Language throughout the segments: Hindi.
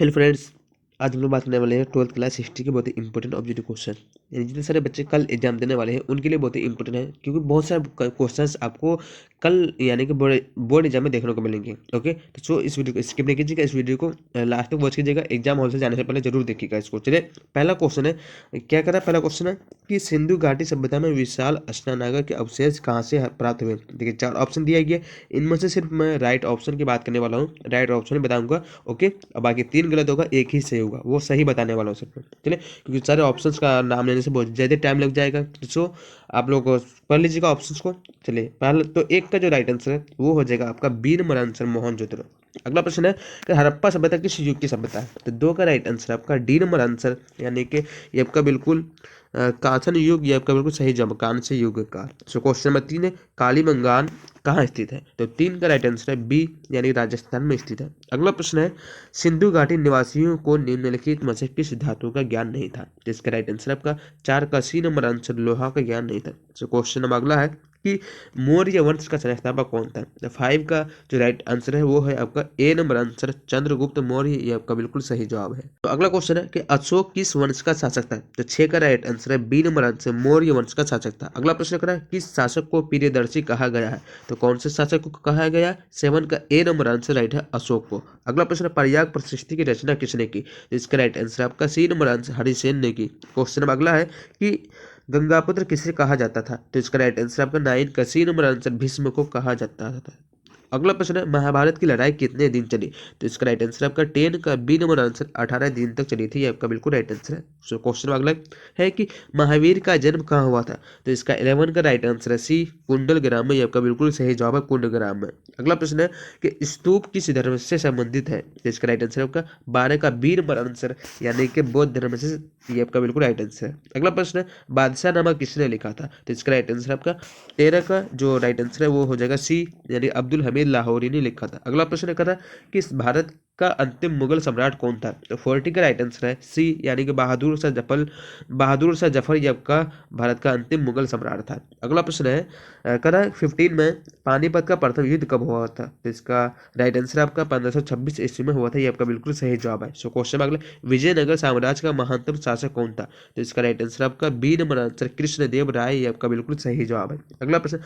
हेलो फ्रेंड्स, आज हम लोग बात करने वाले हैं 12th क्लास हिस्ट्री के बहुत ही इंपॉर्टेंट ऑब्जेक्टिव क्वेश्चन। यानी जितने सारे बच्चे कल एग्जाम देने वाले हैं उनके लिए बहुत ही इंपॉर्टेंट है, क्योंकि बहुत सारे क्वेश्चंस आपको कल यानी कि बोर्ड एग्जाम में देखने को मिलेंगे। ओके, तो सो इस वीडियो को स्किप नहीं कीजिएगा, इस वीडियो को लास्ट तक वॉच कीजिएगा। एग्जाम हॉल से जाने से पहले जरूर देखिएगा इसको। चलिए, पहला क्वेश्चन है, क्या करा पहला क्वेश्चन है कि सिंधु घाटी सभ्यता में विशाल स्नानागार के अवशेष कहाँ से प्राप्त हुए। देखिए, 4 ऑप्शन दिया गया, इनमें से सिर्फ मैं राइट ऑप्शन की बात करने वाला हूँ, राइट ऑप्शन बताऊंगा। ओके, और बाकी 3 गलत होगा, एक ही सही होगा, वो सही बताने वाला हूँ सिर्फ। चलिए, क्योंकि सारे ऑप्शंस का नाम लेने से बहुत ज़्यादा टाइम लग जाएगा, सो आप लोग पढ़ लीजिएगा ऑप्शंस को। चलिए, पहले तो एक का जो राइट आंसर है वो हो जाएगा आपका बीन आंसर मोहनजोदड़ो। अगला प्रश्न है कि हड़प्पा सभ्यता किस युग की सभ्यता है। तो 2 का राइट आंसर आपका डी नंबर आंसर, यानी कि ये आपका बिल्कुल कांसन युग, ये आपका बिल्कुल सही जवाब, कांस्य युग का। सो क्वेश्चन नंबर 3 है, कालीबंगान कहाँ स्थित है। तो 3 का राइट आंसर है बी, यानी राजस्थान में स्थित है। अगला प्रश्न है, सिंधु घाटी निवासियों को निम्नलिखित में से किस धातु का ज्ञान नहीं था। जिसका राइट आंसर आपका 4 का सी नंबर आंसर, लोहा का ज्ञान नहीं था। सो क्वेश्चन नंबर अगला है कि मौर्य वंश का संस्थापक कौन था। तो 5 का जो राइट आंसर है वो है आपका ए नंबर आंसर, चंद्रगुप्त मौर्य, ये आपका बिल्कुल सही जवाब है। तो अगला क्वेश्चन है कि अशोक किस वंश का शासक था। तो 6 का राइट आंसर है बी नंबर आंसर, मौर्य वंश का शासक था। अगला प्रश्न करा किस शासक को प्रियदर्शी कहा गया है। तो कौन से शासक को कहा गया। 7 का ए नंबर आंसर राइट है, अशोक को। अगला प्रश्न, प्रयाग प्रशस्ति की रचना किसने की। तो इसका राइट आंसर आपका सी नंबर आंसर, हरिसेन ने की। क्वेश्चन नंबर अगला है कि गंगापुत्र किसे कहा जाता था। तो इसका राइट आंसर आपका 9 का सी नंबर आंसर, भीष्म को कहा जाता था। अगला प्रश्न है, महाभारत की लड़ाई कितने दिन चली। तो इसका राइट आंसर आपका 10 का बी नंबर आंसर, 18 दिन तक चली थी, ये आपका बिल्कुल राइट आंसर है। सो क्वेश्चन अगला है कि महावीर का जन्म कहाँ हुआ था। तो इसका 11 का राइट आंसर है सी, कुंडल ग्राम में, ये आपका बिल्कुल सही जवाब है, कुंडल ग्राम में। अगला प्रश्न है कि स्तूप किस धर्म से संबंधित है। तो इसका राइट आंसर आपका 12 का बी नंबर आंसर, यानी कि बौद्ध धर्म से, ये आपका बिल्कुल राइट आंसर है। अगला प्रश्न है, बादशाह नामा किसने लिखा था। तो इसका राइट आंसर आपका 13 का जो राइट आंसर है वो हो जाएगा सी, यानी अब्दुल हमीद लाहौरी ने लिखा था। अगला प्रश्न करा कि भारत का अंतिम मुगल सम्राट कौन था। तो 40 का राइट आंसर है सी, यानी कि बहादुर शाह जफर, ये आपका भारत का अंतिम मुगल सम्राट था। अगला प्रश्न है करा 15 में पानीपत का प्रथम युद्ध कब हुआ था। तो इसका राइट आंसर आपका 1526 ईस्वी में हुआ था, ये आपका बिल्कुल सही जवाब है। सो क्वेश्चन अगला, विजयनगर साम्राज्य का महानतम शासक कौन था। तो इसका राइट आंसर आपका बी नंबर आंसर, कृष्णदेव राय, ये आपका बिल्कुल सही जवाब है। अगला प्रश्न,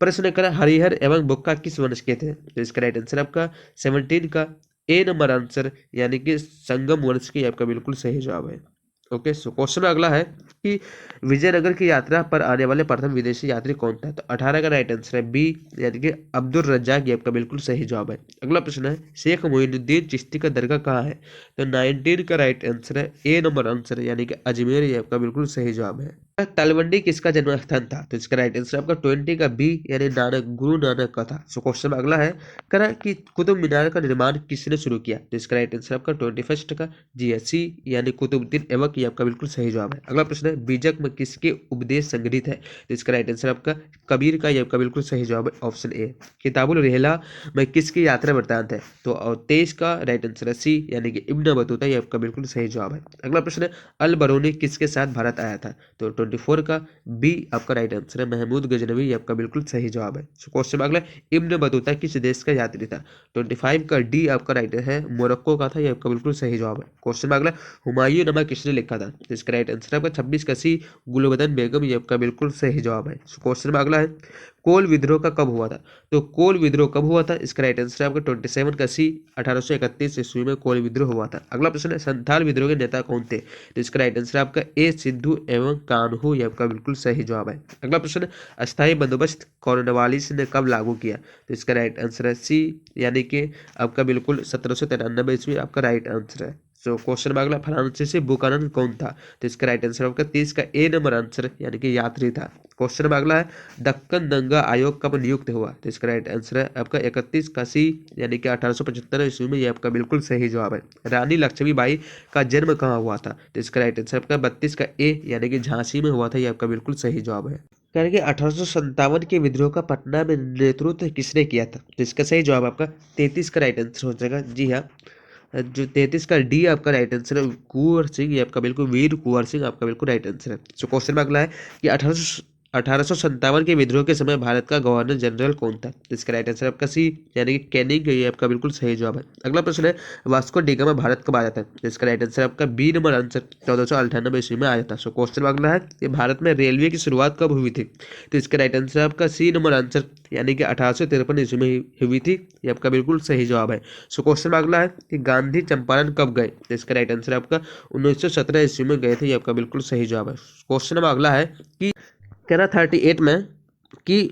प्रश्न करा हरिहर एवं बुक्का किस वंश के थे। तो इसका राइट आंसर आपका 17 का ए नंबर आंसर, यानी कि संगम वंश की, आपका बिल्कुल सही जवाब है। ओके, सो क्वेश्चन अगला है कि विजयनगर की यात्रा पर आने वाले प्रथम विदेशी यात्री कौन था। तो 18 का राइट आंसर है बी, यानी कि अब्दुल रज्जाक, ये आपका बिल्कुल सही जवाब है। अगला प्रश्न है, शेख मोइनुद्दीन चिश्ती का दरगाह कहाँ है। तो 19 का राइट आंसर है ए नंबर आंसर, यानी कि अजमेर, ये आपका बिल्कुल सही जवाब है। तलवंडी किसका जन्म स्थान था। तो इसका राइट आंसर आपका 20 का बी, यानी नानक, गुरु नानक का था। सो क्वेश्चन अगला है करा कि कुतुब मीनार का निर्माण किसने शुरू किया। तो इसका राइट आंसर आपका 21 का जी है सी, यानी कुतुबुद्दीन ऐबक, ये आपका बिल्कुल सही जवाब है। अगला प्रश्न है, बीजक में किसके उपदेश संग्रहित है। तो इसका राइट आंसर आपका कबीर का, ये आपका बिल्कुल सही जवाब है, ऑप्शन ए। किताबुल रेहला में किसकी यात्रा वृत्तांत है। तो 23 का राइट आंसर है सी, यानी कि इब्न बतूता, ये आपका बिल्कुल सही जवाब है। अगला प्रश्न है, अल बरूनी किसके साथ भारत आया था। तो 24 का बी आपका राइट आंसर है, महमूद गजनवी, ये आपका बिल्कुल सही जवाब है। क्वेश्चन अगला, इब्न बतूता किस देश का यात्री था। 25 का डी आपका राइट है, मोरक्को का था, ये आपका बिल्कुल सही जवाब है। क्वेश्चन अगला, हुमायूं नामा किसने लिखा था। तो इसका राइट आंसर आपका 26 का सी, गुलबदन बेगम, ये आपका बिल्कुल सही जवाब है। क्वेश्चन अगला है, कोल विद्रोह का कब हुआ था। तो कोल विद्रोह कब हुआ था। इसका राइट आंसर आपका 27 का सी, 1831 ईस्वी में कोल विद्रोह हुआ था। अगला प्रश्न है, संथाल विद्रोह के नेता कौन थे। तो इसका राइट आंसर आपका ए, सिद्धू एवं कान्हू, ये आपका बिल्कुल सही जवाब है। अगला प्रश्न, अस्थायी बंदोबस्त कॉर्नवालिस ने कब लागू किया। तो इसका राइट आंसर है सी, यानी कि आपका बिल्कुल 1793 ईस्वी आपका राइट आंसर है। सो क्वेश्चन में अगला, फ्रांसीसी बुकानन कौन था। तो इसका राइट आंसर आपका 30 का ए नंबर आंसर, यानी कि यात्री था। क्वेश्चन में अगला है, दक्कन दंगा आयोग कब नियुक्त हुआ। तो इसका राइट आंसर है आपका 31 का सी, यानी कि 1875 ईस्वी में, ये आपका बिल्कुल सही जवाब है। रानी लक्ष्मीबाई का जन्म कहाँ हुआ था। तो इसका राइट आंसर आपका 32 का ए, यानी कि झांसी में हुआ था, ये आपका बिल्कुल सही जवाब है। करेंगे 1857 के विद्रोह का पटना में नेतृत्व किसने किया था। तो इसका सही जवाब आपका 33 का राइट आंसर हो जाएगा। जी हाँ, जो 33 का डी आपका राइट आंसर है, कुंवर सिंह, ये आपका बिल्कुल वीर कुंवर सिंह, आपका बिल्कुल राइट आंसर है। सो क्वेश्चन में अगला है कि 1857 के विद्रोह के समय भारत का गवर्नर जनरल कौन था? तो इसका राइट आंसर आपका सी यानी कि कैनिंग, ये आपका बिल्कुल सही जवाब है। अगला प्रश्न है, वास्को डिगामा भारत कब आया था? तो इसका राइट आंसर आपका बी नंबर आंसर 1498 ईस्वी में आया था। सो क्वेश्चन अगला है कि भारत में रेलवे की शुरुआत कब हुई थी? तो इसका राइट आंसर आपका सी नंबर आंसर यानी कि 1853 ईस्वी में हुई थी, ये आपका बिल्कुल सही जवाब है। सो क्वेश्चन अगला है कि गांधी चंपारण कब गए? तो इसका राइट आंसर आपका 1917 ईस्वी में गए थे, ये आपका बिल्कुल सही जवाब है। क्वेश्चन नंबर अगला है कि कैरा 38 में कि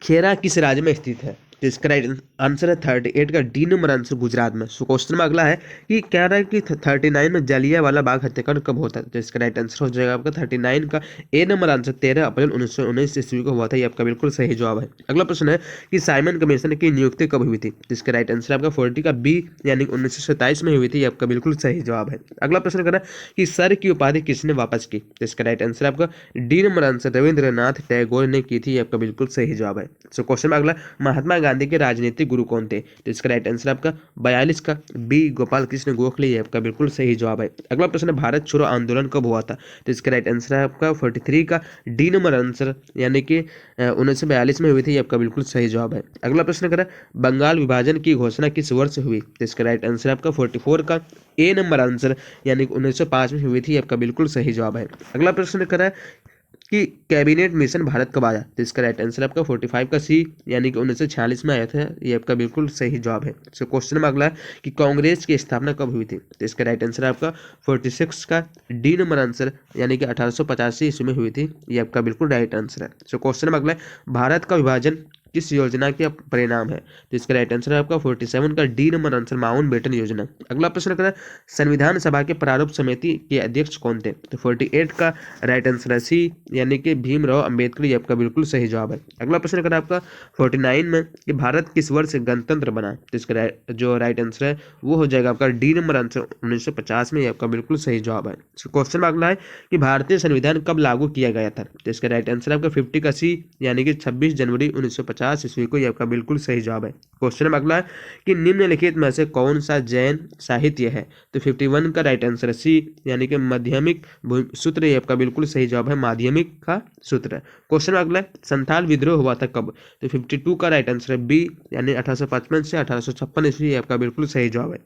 खेरा किस राज्य में स्थित है? तो इसका राइट आंसर है 38 का डी नंबर आंसर गुजरात में। सो क्वेश्चन में अगला है कि कह रहा है कि 39 में जलियांवाला बाग हत्याकांड कब होता है? तो इसका राइट आंसर हो जाएगा आपका 39 का ए नंबर आंसर 13 अप्रैल 1919 ईस्वी को हुआ था, ये आपका बिल्कुल सही जवाब है। अगला प्रश्न है कि साइमन कमीशन की नियुक्ति कब हुई थी? तो इसका राइट आंसर आपका 40 का बी यानी 1927 में हुई थी, ये आपका बिल्कुल सही जवाब है। अगला प्रश्न करा कि सर की उपाधि किसने वापस की? तो इसका राइट आंसर आपका D number answer Rabindranath Tagore ने की थी, ये आपका बिल्कुल सही जवाब है। सो क्वेश्चन में अगला, महात्मा गांधी के राजनीतिक गुरु कौन थे? तो इसका राइट आंसर आपका 42 का बी गोपाल कृष्ण गोखले, ये आपका बिल्कुल सही जवाब है। अगला प्रश्न है, भारत छोड़ो आंदोलन कब हुआ था? तो इसका राइट आंसर है आपका 43 का डी नंबर आंसर यानी कि 1942 में हुई थी, ये आपका बिल्कुल सही जवाब है। अगला प्रश्न करा, बंगाल विभाजन की घोषणा किस वर्ष हुई? तो इसका राइट आंसर आपका 44 का ए नंबर आंसर यानी कि 1905 में हुई थी, ये आपका बिल्कुल सही जवाब है। अगला प्रश्न करा कि कैबिनेट मिशन भारत कब आया? तो इसका राइट आंसर आपका 45 का सी यानी कि 1946 में आया था, ये आपका बिल्कुल सही जवाब है। सो क्वेश्चन में अगला है कि कांग्रेस की स्थापना कब हुई थी? तो इसका राइट आंसर आपका 46 का डी नंबर आंसर यानी कि 1885 ईस्वी में हुई थी, ये आपका बिल्कुल राइट आंसर है। सो क्वेश्चन में अगला है, भारत का विभाजन किस योजना के परिणाम है? तो इसका राइट आंसर है आपका 47 का डी नंबर आंसर माउंटबेटन योजना। अगला प्रश्न करें, संविधान सभा के प्रारूप समिति के अध्यक्ष कौन थे? तो 48 का राइट आंसर है सी यानी कि भीमराव अंबेडकर, ये आपका बिल्कुल सही जवाब है। अगला प्रश्न करें आपका 49 में कि भारत किस वर्ष गणतंत्र बना? तो इसका जो राइट आंसर है वो हो जाएगा आपका डी नंबर आंसर 1950 में, ये आपका बिल्कुल सही जवाब है। क्वेश्चन में अगला है कि भारतीय संविधान कब लागू किया गया था? तो इसका राइट आंसर आपका 50 का सी यानी कि 26 जनवरी 1950 ईस्वी को, ये आपका बिल्कुल सही जवाब है। क्वेश्चन में अगला है कि निम्नलिखित में से कौन सा जैन साहित्य है? तो 51 का राइट आंसर है सी यानी कि माध्यमिक सूत्र, ये आपका बिल्कुल सही जवाब है, माध्यमिक का सूत्र। क्वेश्चन में अगला है, संथाल विद्रोह हुआ था कब? तो 52 का राइट आंसर है बी यानी 1855 से 1856 ईस्वी, आपका बिल्कुल सही जवाब है।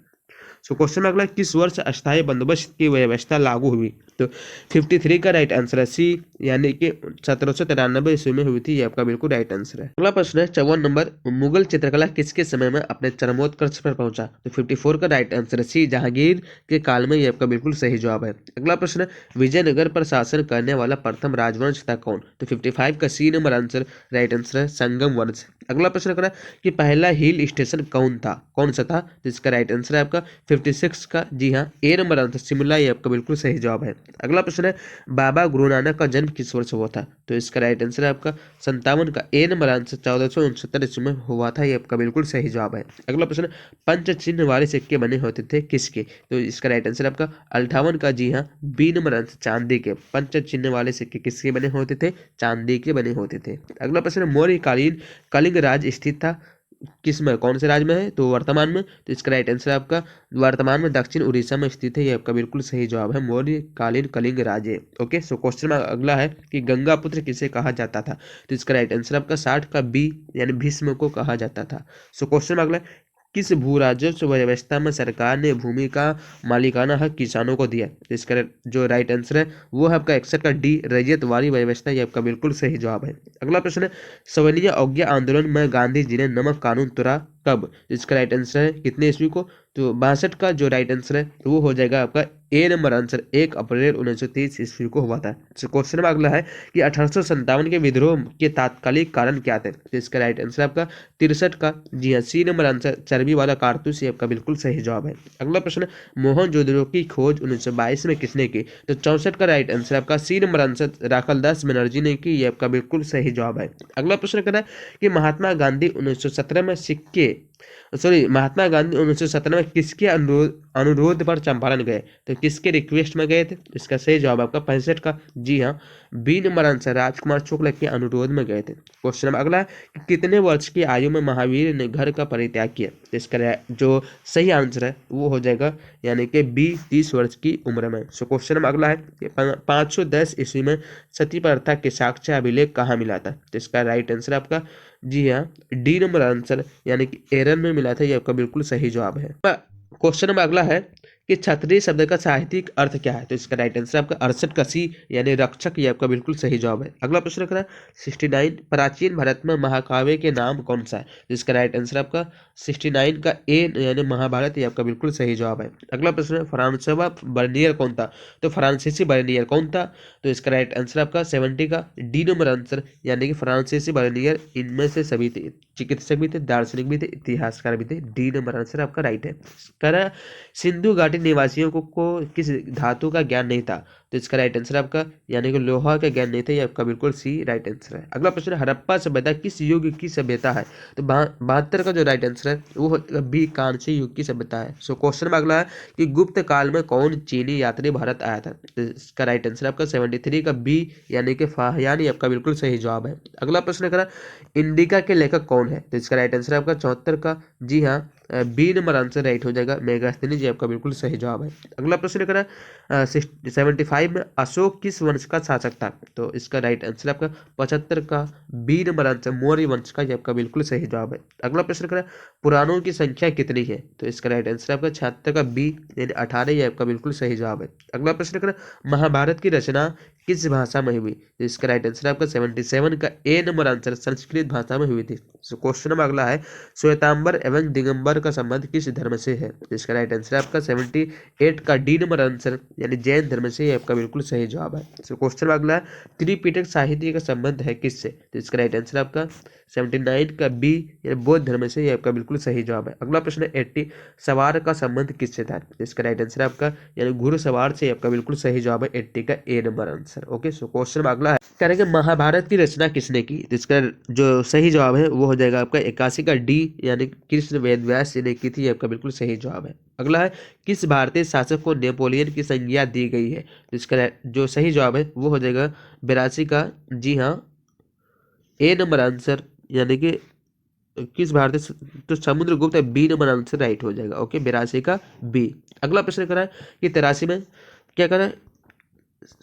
सो क्वेश्चन में अगला, किस वर्ष अस्थायी बंदोबस्त की व्यवस्था लागू हुई? तो 53 का राइट आंसर है सी यानी कि 1793 ईस्वी में हुई थी, ये आपका बिल्कुल राइट आंसर है। अगला प्रश्न है 54 नंबर, मुगल चित्रकला किसके समय में अपने चरमोत्कर्ष पर पहुंचा? तो 54 का राइट आंसर है सी जहांगीर के काल में, ये आपका बिल्कुल सही जवाब है। अगला प्रश्न है, विजयनगर पर शासन करने वाला प्रथम राजवंश था कौन? तो 55 का C number answer right answer है संगम वंश। अगला प्रश्न करा कि पहला हिल स्टेशन कौन सा था? तो इसका राइट आंसर है आपका 56 का जी हाँ ए नंबर आंसर शिमला, ये आपका बिल्कुल सही जवाब है। अगला प्रश्न है, बाबा गुरु नानक का जन्म किस वर्ष हुआ था? तो इसका राइट आंसर है आपका 57 का ए नंबर आंसर 1469 ईस्वी में हुआ था, ये आपका बिल्कुल सही जवाब है। अगला प्रश्न, पंच चिन्ह वाले सिक्के बने होते थे किसके? तो इसका राइट आंसर आपका 58 का जी हाँ बी नंबर आंसर चांदी के। पंच चिन्ह वाले सिक्के किसके बने होते थे? चांदी के बने होते थे। अगला प्रश्न, मौर्यकालीन कलिंग राज स्थित था किस में, कौन से राज्य में है? तो वर्तमान में। तो इसका राइट आंसर आपका वर्तमान में दक्षिण उड़ीसा में स्थित है, ये आपका बिल्कुल सही जवाब है, मौर्यकालीन कलिंग राज्य। ओके, सो क्वेश्चन में अगला है कि गंगा पुत्र किसे कहा जाता था? तो इसका राइट आंसर आपका 60 का बी यानी भीष्म को कहा जाता था। सो क्वेश्चन में अगला, किस भू राजस्व व्यवस्था में सरकार ने भूमि का मालिकाना हक किसानों को दिया? तो इसका जो राइट आंसर है वो है आपका 61 का डी रैयतवाड़ी व्यवस्था, ये आपका बिल्कुल सही जवाब है। अगला प्रश्न है, सवर्णीय अवज्ञा आंदोलन में गांधी जी ने नमक कानून तोड़ा कब? इसका राइट आंसर है कितने ईस्वी को? तो 62 का जो राइट आंसर है वो हो जाएगा आपका ए नंबर आंसर 1 अप्रैल 1930 ईस्वी को हुआ था। क्वेश्चन में अगला है कि 1857 के विद्रोह के तात्कालिक कारण क्या थे? तो इसका राइट आंसर आपका 63 का जी हाँ सी नंबर आंसर चर्बी वाला कारतूस, ये आपका बिल्कुल सही जवाब है। अगला प्रश्न, मोहनजोदड़ो की खोज 1922 में किसने की? तो 64 का राइट आंसर आपका C number answer Rakhaldas Banerjee ने की, ये आपका बिल्कुल सही जवाब है। अगला प्रश्न कहता है कि महात्मा गांधी 1917 में में किसके अनुरोध अनुरोध पर चंपारण गए? तो किसके रिक्वेस्ट में गए थे? इसका सही जवाब आपका 65 का, जी हाँ, बी नंबर आंसर राजकुमार शुक्ल के अनुरोध में गए थे। क्वेश्चन नंबर अगला है कि कितने वर्ष की आयु में महावीर ने घर का परित्याग किया? तो इसका जो सही आंसर है वो हो जाएगा यानी कि बी 30 वर्ष की उम्र में। सो क्वेश्चन नंबर अगला है कि 510 ईस्वी में सती प्रथा के साक्ष्य अभिलेख कहाँ मिला था? तो इसका राइट आंसर आपका जी हाँ डी नंबर आंसर यानी कि एरन में मिला था, ये आपका बिल्कुल सही जवाब है। क्वेश्चन नंबर अगला है कि क्षत्रिय शब्द का साहित्यिक अर्थ क्या है? तो इसका राइट आंसर आपका अरसठ कसी यानी रक्षक, ये आपका बिल्कुल सही जवाब है। अगला प्रश्न रख रहा है 69 प्राचीन भारत में महाकाव्य के नाम कौन सा है? तो इसका राइट आंसर आपका 69 का ए यानी महाभारत, ये आपका बिल्कुल सही जवाब है। अगला प्रश्न है फ्रांसवा बर्नियर कौन था? तो फ्रांसीसी बर्नियर कौन था? तो इसका राइट आंसर आपका 70 का डी नंबर आंसर यानी कि फ्रांसीसी बर्नियर इनमें से सभी थे, चिकित्सक भी थे, दार्शनिक भी थे, इतिहासकार भी थे। डी नंबर आंसर आपका राइट है। सिंधु घाटी निवासियों को किस धातु का ज्ञान नहीं था? तो इसका राइट आंसर आपका यानी कि लोहा का ज्ञान नहीं था, ये आपका बिल्कुल सी राइट आंसर है। अगला प्रश्न हड़प्पा सभ्यता किस युग की सभ्यता है? तो 72 का जो राइट आंसर है वो बी कांस्य युग की सभ्यता है। सो क्वेश्चन में अगला है कि गुप्त काल में कौन चीनी यात्री भारत आया था? तो इसका राइट आंसर आपका 73 का बी यानी कि फाहियान, ये आपका बिल्कुल सही जवाब है। अगला प्रश्न करा इंडिका के लेखक कौन है? तो इसका राइट आंसर आपका 74 का जी हाँ बी नंबर आंसर राइट हो जाएगा मेगास्थनी, जी आपका बिल्कुल सही जवाब है। अगला प्रश्न करा 75 में अशोक किस वंश का शासक था? तो इसका राइट आंसर आपका 75 का बी नंबर आंसर मौर्य वंश का, ये आपका बिल्कुल सही जवाब है। अगला प्रश्न करा पुराणों की संख्या कितनी है? तो इसका राइट आंसर आपका 76 का बी यानी 18, ये आपका बिल्कुल सही जवाब है। अगला प्रश्न करा महाभारत की रचना किस भाषा में हुई? तो इसका राइट आंसर आपका 77 का ए नंबर आंसर संस्कृत भाषा में हुई थी। सो क्वेश्चन नंबर अगला है श्वेतांबर एवं दिगंबर का संबंध किस धर्म से है? तो इसका राइट आंसर आपका 78 का डी नंबर आंसर यानी जैन धर्म से, ये आपका बिल्कुल सही जवाब है। सो क्वेश्चन नंबर अगला है त्रिपिटक साहित्य का संबंध है किससे? तो इसका राइट आंसर आपका 79 का बी यानी बौद्ध धर्म से, ये आपका बिल्कुल सही जवाब है। अगला प्रश्न 80 सवार का संबंध किससे था? तो इसका राइट आंसर आपका यानी घुड़सवार से, आपका बिल्कुल सही जवाब है 80 का A number answer. Okay so question में अगला है कह रहे हैं कि महाभारत की रचना किसने की? तो इसका जो सही जवाब है वो हो जाएगा आपका 81 का डी यानी कृष्ण वेदव्यास जी ने की थी, आपका बिल्कुल सही जवाब है। अगला है किस भारतीय शासक को नेपोलियन की संज्ञा दी गई है? तो इसका जो सही जवाब है वो हो जाएगा 82 का जी हाँ ए नंबर आंसर यानी कि किस भारतीय तो Samudragupta B number answer right हो जाएगा। ओके 82 का बी। अगला प्रश्न करा है कि 83 में क्या करा है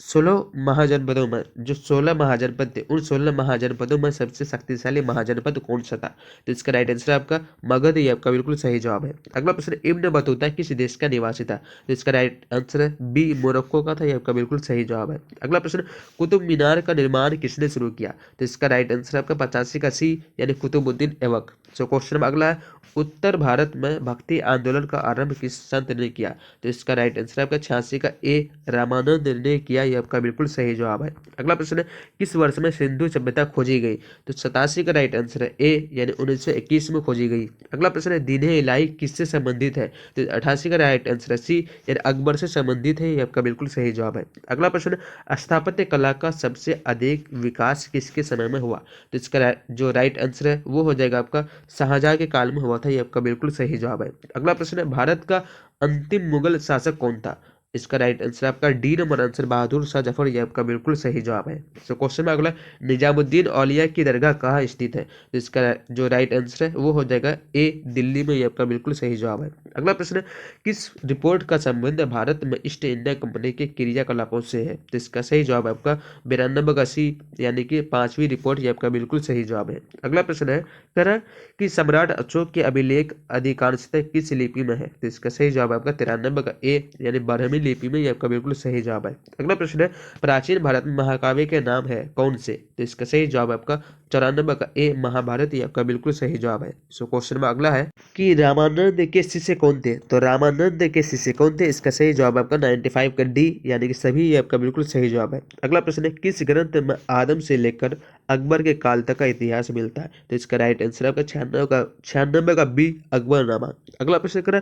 16 महाजनपदों में जो 16 महाजनपद थे उन 16 महाजनपदों में सबसे शक्तिशाली महाजनपद कौन सा था? तो इसका राइट आंसर आपका मगध, ये आपका बिल्कुल सही जवाब है। अगला प्रश्न इब्न बतूता किस देश का निवासी था? तो इसका राइट आंसर है बी मोरक्को का था, ये आपका बिल्कुल सही जवाब है। अगला प्रश्न कुतुब मीनार का निर्माण किसने शुरू किया? तो इसका राइट आंसर आपका 85 का सी यानी कुतुबुद्दीन ऐबक। सो क्वेश्चन अगला है उत्तर भारत में भक्ति आंदोलन का आरंभ किस संत ने किया? तो इसका राइट आंसर आपका 86 का ए रामानंद ने किया, ये आपका बिल्कुल सही जवाब है। अगला प्रश्न है किस वर्ष में सिंधु सभ्यता खोजी गई? तो 87 का राइट आंसर है ए यानी 1921 में खोजी गई। अगला प्रश्न है दीन-ए इलाही किससे संबंधित है? तो 88 का राइट आंसर है सी यानी अकबर से संबंधित है, ये आपका बिल्कुल सही जवाब है। अगला प्रश्न स्थापत्य कला का सबसे अधिक विकास किसके समय में हुआ? तो इसका जो राइट आंसर है वो हो जाएगा आपका शाहजहां के काल में हुआ था, ये आपका बिल्कुल सही जवाब है। अगला प्रश्न है भारत का अंतिम मुगल शासक कौन था? इसका राइट आंसर आपका D number answer Bahadur Shah Zafar, ये आपका बिल्कुल सही जवाब है। सो क्वेश्चन में अगला निजामुद्दीन औलिया की दरगाह कहाँ स्थित है? तो इसका जो राइट आंसर है वो हो जाएगा ए दिल्ली में, ये आपका बिल्कुल सही जवाब है। अगला प्रश्न किस रिपोर्ट का संबंध भारत में ईस्ट इंडिया कंपनी के क्रियाकलापों से है? तो इसका सही जवाब है आपका 92 का सी यानी कि 5वीं रिपोर्ट, ये आपका बिल्कुल सही जवाब है। अगला प्रश्न है कह रहा कि सम्राट अशोक के अभिलेख अधिकांशतः किस लिपि में है? तो इसका सही जवाब आपका 93 का ए यानी 12वीं लिपि में, ये आपका बिल्कुल सही जवाब है। अगला प्रश्न है प्राचीन भारत में महाकाव्य के नाम है कौन से? तो इसका सही जवाब आपका 94 का ए महाभारत, ये आपका बिल्कुल सही जवाब है। सो क्वेश्चन में अगला है कि रामानंद के शिष्य कौन थे? तो रामानंद के शिष्य कौन थे? इसका सही जवाब आपका 95 का डी यानी कि सभी, ये आपका बिल्कुल सही जवाब है। अगला प्रश्न है किस ग्रंथ में आदम से लेकर अकबर के काल तक का इतिहास मिलता है? तो इसका राइट आंसर आपका 96 का बी अकबरनामा। अगला प्रश्न करें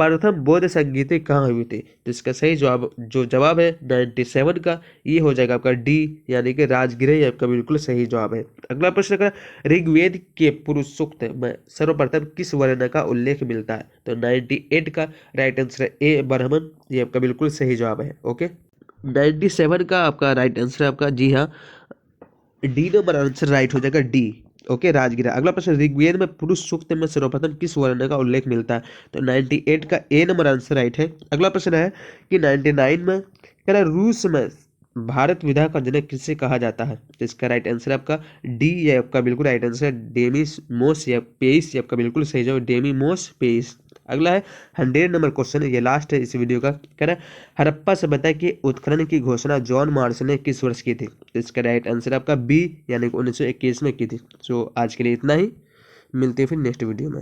प्रथम बौद्ध संगीति कहाँ हुई थी? तो इसका सही जो जवाब है 97 का, ये हो जाएगा आपका डी, यानी कि राजगृह, ये आपका बिल्कुल सही जवाब है। अगला प्रश्न का, ऋग्वेद के पुरुष सूक्त में सर्वप्रथम किस वर्ण का उल्लेख मिलता है? तो 98 का राइट आंसर है ए, ब्राह्मण, ये आपका बिल्कुल सही जवाब है। ओके, 97 का आपका राइट आंसर है आपका, जी हाँ, डी नंबर आंसर राइट हो जाएगा, डी। ओके, राजगिरा। अगला प्रश्न, ऋग्वेद में पुरुष सूक्त में सर्वप्रथम किस वर्ण का उल्लेख मिलता है? तो 98 का ए नंबर आंसर राइट है। अगला प्रश्न है कि 99 में कह रहा है, रूस में भारत विधा का जनक किसे कहा जाता है? तो इसका राइट आंसर है आपका डी, ये आपका बिल्कुल राइट आंसर है, डेमिमोस या पेइस, ये आपका बिल्कुल सही जवाब, डेमिमोस पेइस। अगला है 100 नंबर क्वेश्चन, ये लास्ट है इस वीडियो का। कह रहा है, हड़प्पा सभ्यता के उत्खनन की घोषणा जॉन मार्शल ने किस वर्ष की थी? तो इसका राइट आंसर आपका बी, यानी कि 1921 में की थी। सो आज के लिए इतना ही, मिलते हैं फिर नेक्स्ट वीडियो में।